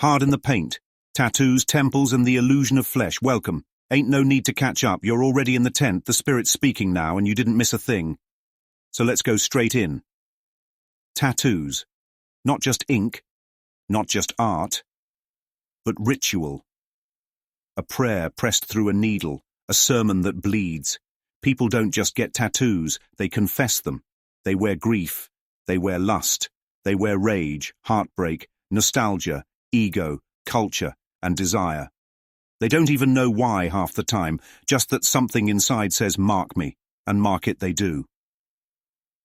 Hard in the paint. Tattoos, temples, and the illusion of flesh. Welcome. Ain't no need to catch up. You're already in the tent. The spirit's speaking now, and you didn't miss a thing. So let's go straight in. Tattoos. Not just ink, not just art, but ritual. A prayer pressed through a needle, a sermon that bleeds. People don't just get tattoos, they confess them. They wear grief, they wear lust, they wear rage, heartbreak, nostalgia, ego, culture, and desire. They don't even know why half the time, just that something inside says mark me, and mark it they do.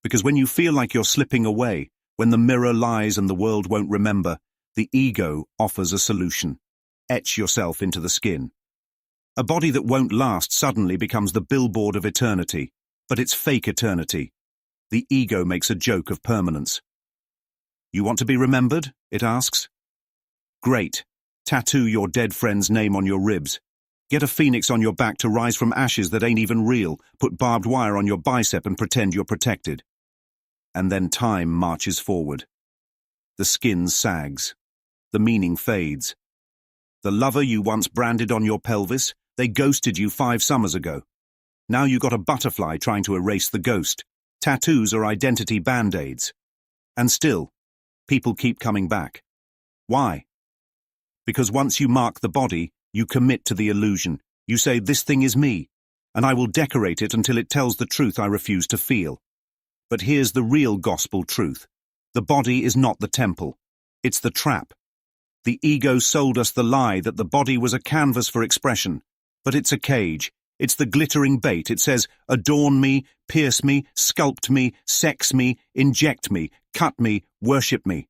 Because when you feel like you're slipping away, when the mirror lies and the world won't remember, the ego offers a solution. Etch yourself into the skin. A body that won't last suddenly becomes the billboard of eternity, but it's fake eternity. The ego makes a joke of permanence. You want to be remembered? It asks. Great. Tattoo your dead friend's name on your ribs. Get a phoenix on your back to rise from ashes that ain't even real. Put barbed wire on your bicep and pretend you're protected. And then time marches forward. The skin sags. The meaning fades. The lover you once branded on your pelvis, they ghosted you 5 summers ago. Now you got a butterfly trying to erase the ghost. Tattoos are identity band-aids. And still, people keep coming back. Why? Because once you mark the body, you commit to the illusion. You say, this thing is me, and I will decorate it until it tells the truth I refuse to feel. But here's the real gospel truth. The body is not the temple. It's the trap. The ego sold us the lie that the body was a canvas for expression. But it's a cage. It's the glittering bait. It says, adorn me, pierce me, sculpt me, sex me, inject me, cut me, worship me.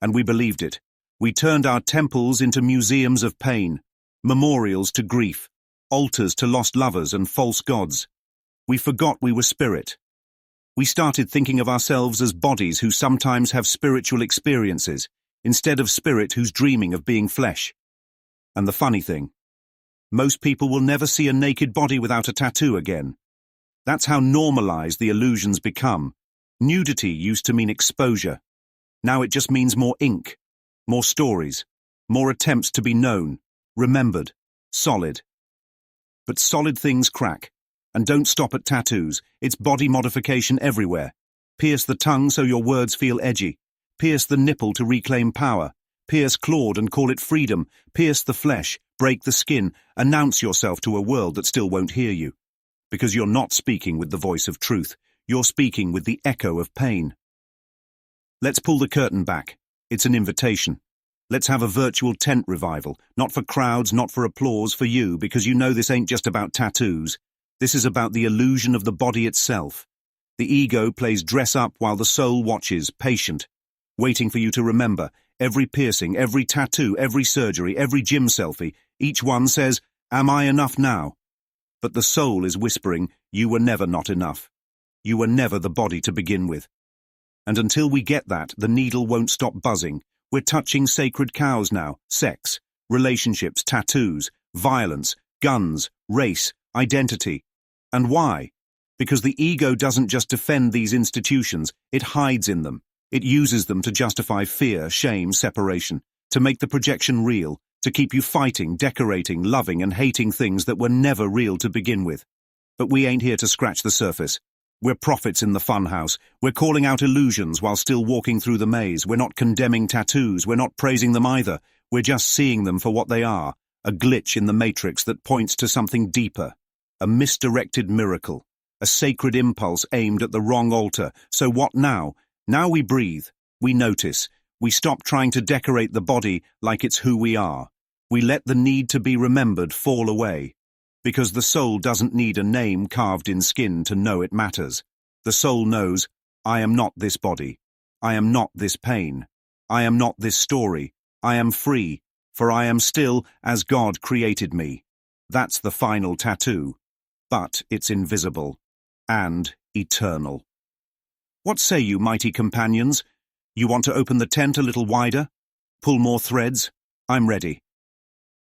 And we believed it. We turned our temples into museums of pain, memorials to grief, altars to lost lovers and false gods. We forgot we were spirit. We started thinking of ourselves as bodies who sometimes have spiritual experiences, instead of spirit who's dreaming of being flesh. And the funny thing, most people will never see a naked body without a tattoo again. That's how normalized the illusions become. Nudity used to mean exposure. Now it just means more ink, more stories, more attempts to be known, remembered, solid. But solid things crack. And don't stop at tattoos. It's body modification everywhere. Pierce the tongue so your words feel edgy. Pierce the nipple to reclaim power. Pierce clawed and call it freedom. Pierce the flesh, break the skin, announce yourself to a world that still won't hear you. Because you're not speaking with the voice of truth. You're speaking with the echo of pain. Let's pull the curtain back. It's an invitation. Let's have a virtual tent revival. Not for crowds, not for applause, for you, because you know this ain't just about tattoos. This is about the illusion of the body itself. The ego plays dress up while the soul watches, patient, waiting for you to remember. Every piercing, every tattoo, every surgery, every gym selfie, each one says, am I enough now? But the soul is whispering, you were never not enough. You were never the body to begin with. And until we get that, the needle won't stop buzzing. We're touching sacred cows now. Sex, relationships, tattoos, violence, guns, race, identity. And why? Because the ego doesn't just defend these institutions, it hides in them. It uses them to justify fear, shame, separation, to make the projection real, to keep you fighting, decorating, loving and hating things that were never real to begin with. But we ain't here to scratch the surface. We're prophets in the funhouse. We're calling out illusions while still walking through the maze. We're not condemning tattoos. We're not praising them either. We're just seeing them for what they are, a glitch in the matrix that points to something deeper, a misdirected miracle, a sacred impulse aimed at the wrong altar. So what now? Now we breathe, we notice, we stop trying to decorate the body like it's who we are. We let the need to be remembered fall away. Because the soul doesn't need a name carved in skin to know it matters. The soul knows, I am not this body. I am not this pain. I am not this story. I am free, for I am still as God created me. That's the final tattoo. But it's invisible and eternal. What say you, mighty companions? You want to open the tent a little wider? Pull more threads? I'm ready.